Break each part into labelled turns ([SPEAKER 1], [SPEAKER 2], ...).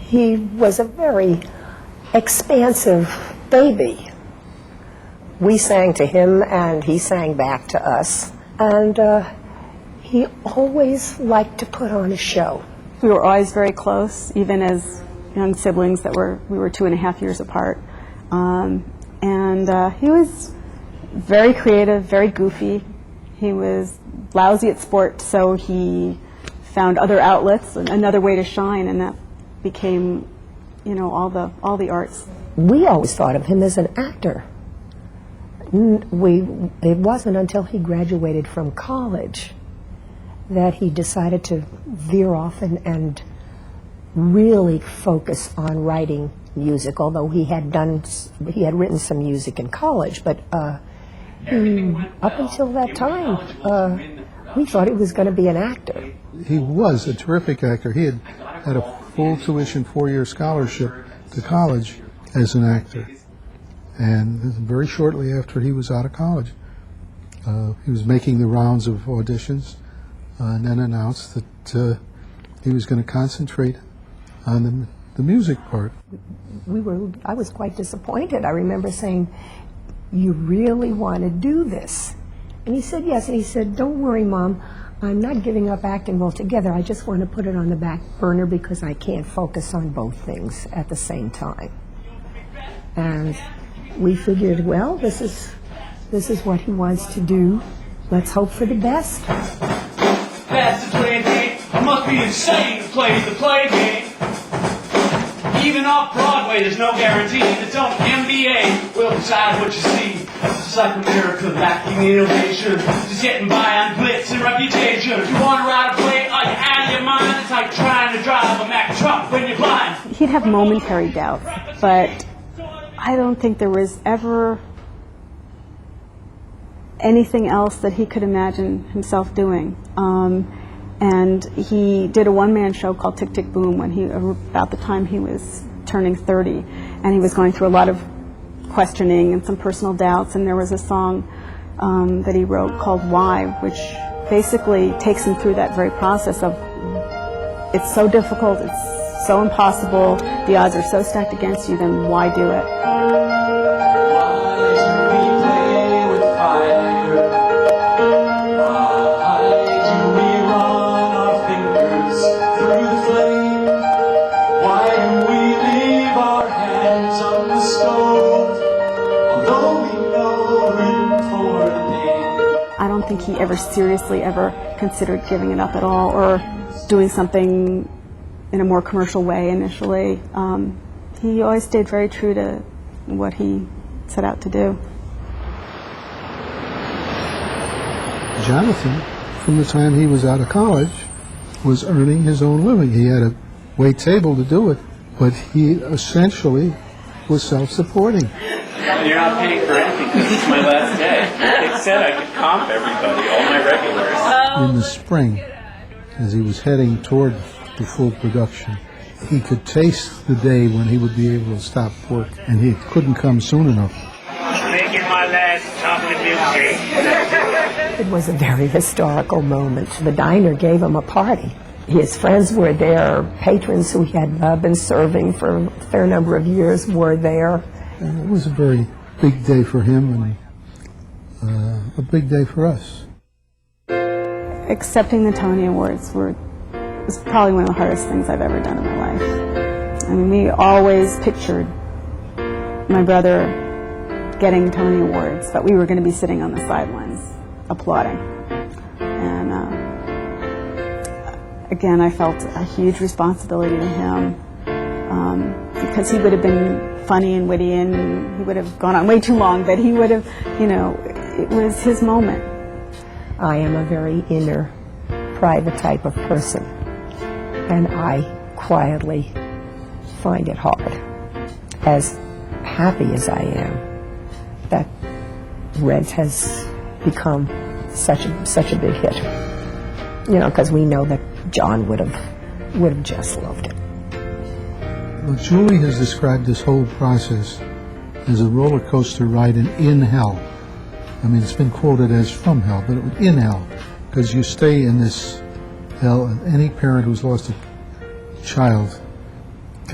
[SPEAKER 1] He was a very expansive baby. We sang to him and he sang back to us, and he always liked to put on a show.
[SPEAKER 2] We were always very close, even as young siblings we were 2.5 years apart. He was very creative, very goofy. He was lousy at sport, so he found other outlets, another way to shine, and that became, all the arts.
[SPEAKER 1] We always thought of him as an actor. It wasn't until he graduated from college that he decided to veer off and really focus on writing music, although he had written some music in college, but up until that time, we thought he was going to be an actor.
[SPEAKER 3] He was a terrific actor. He had a full tuition 4-year scholarship to college as an actor. And very shortly after he was out of college, he was making the rounds of auditions and then announced that he was going to concentrate on the music part.
[SPEAKER 1] I was quite disappointed. I remember saying, "You really want to do this?" And he said, "Yes." And he said, "Don't worry, Mom, I'm not giving up acting altogether. I just want to put it on the back burner because I can't focus on both things at the same time." And we figured, well, this is what he wants to do. Let's hope for the best.
[SPEAKER 4] That's the play game. I must be insane to play the play game. Even off Broadway, there's no guarantee that some MBA will decide what you see. It's like America lacking innovation, just getting by on glitz and reputation. If you want to ride a play, are you out of your mind? It's like trying to drive a Mack truck when you're blind.
[SPEAKER 2] He'd have momentary doubts, but I don't think there was ever anything else that he could imagine himself doing. And he did a one-man show called Tick, Tick, Boom about the time he was turning 30. And he was going through a lot of questioning and some personal doubts. And there was a song that he wrote called Why, which basically takes him through that very process of it's so difficult, it's so impossible, the odds are so stacked against you, then why do it? I don't think he ever seriously considered giving it up at all or doing something in a more commercial way initially. He always stayed very true to what he set out to do.
[SPEAKER 3] Jonathan, from the time he was out of college, was earning his own living. He had a wait table to do it, but he essentially was self-supporting.
[SPEAKER 5] You're not paying for anything because it's my last day. It said I could comp everybody, all my regulars.
[SPEAKER 3] In the spring, as he was heading toward the full production, he could taste the day when he would be able to stop work, and he couldn't come soon enough.
[SPEAKER 5] Making my last chocolate milkshake.
[SPEAKER 1] It was a very historical moment. The diner gave him a party. His friends were there, patrons who he had been serving for a fair number of years were there.
[SPEAKER 3] It was a very big day for him and a big day for us.
[SPEAKER 2] Accepting the Tony Awards was probably one of the hardest things I've ever done in my life. I mean, we always pictured my brother getting Tony Awards, but we were going to be sitting on the sidelines applauding. And again, I felt a huge responsibility to him because he would have been funny and witty and he would have gone on way too long, but he would have, it was his moment.
[SPEAKER 1] I am a very inner, private type of person, and I quietly find it hard. As happy as I am that Reds has become such a big hit, because we know that John would have just loved it.
[SPEAKER 3] Well, Julie has described this whole process as a roller coaster ride in hell. I mean, it's been quoted as from hell, but in hell, because you stay in this hell, and any parent who's lost a child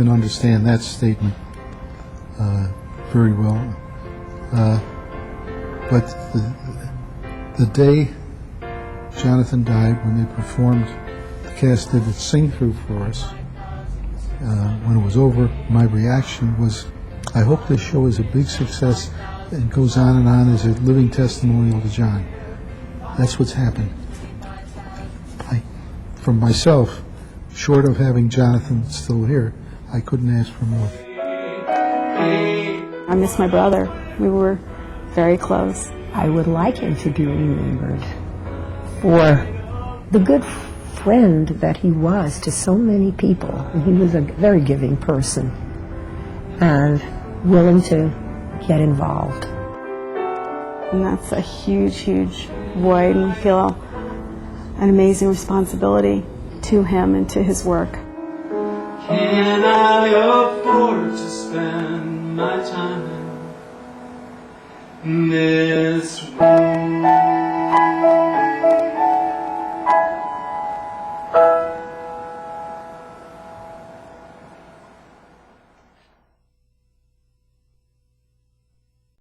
[SPEAKER 3] can understand that statement very well. But the day Jonathan died, when they performed, the cast did the sing-through for us. When it was over, my reaction was, I hope this show is a big success and goes on as a living testimonial to John. That's what's happened. From myself, short of having Jonathan still here, I couldn't ask for more.
[SPEAKER 2] I miss my brother. We were very close.
[SPEAKER 1] I would like him to be remembered for the good friend that he was to so many people. And he was a very giving person and willing to get involved.
[SPEAKER 2] And that's a huge, huge void, and we feel an amazing responsibility to him and to his work.
[SPEAKER 4] Can I afford to spend my time in this room?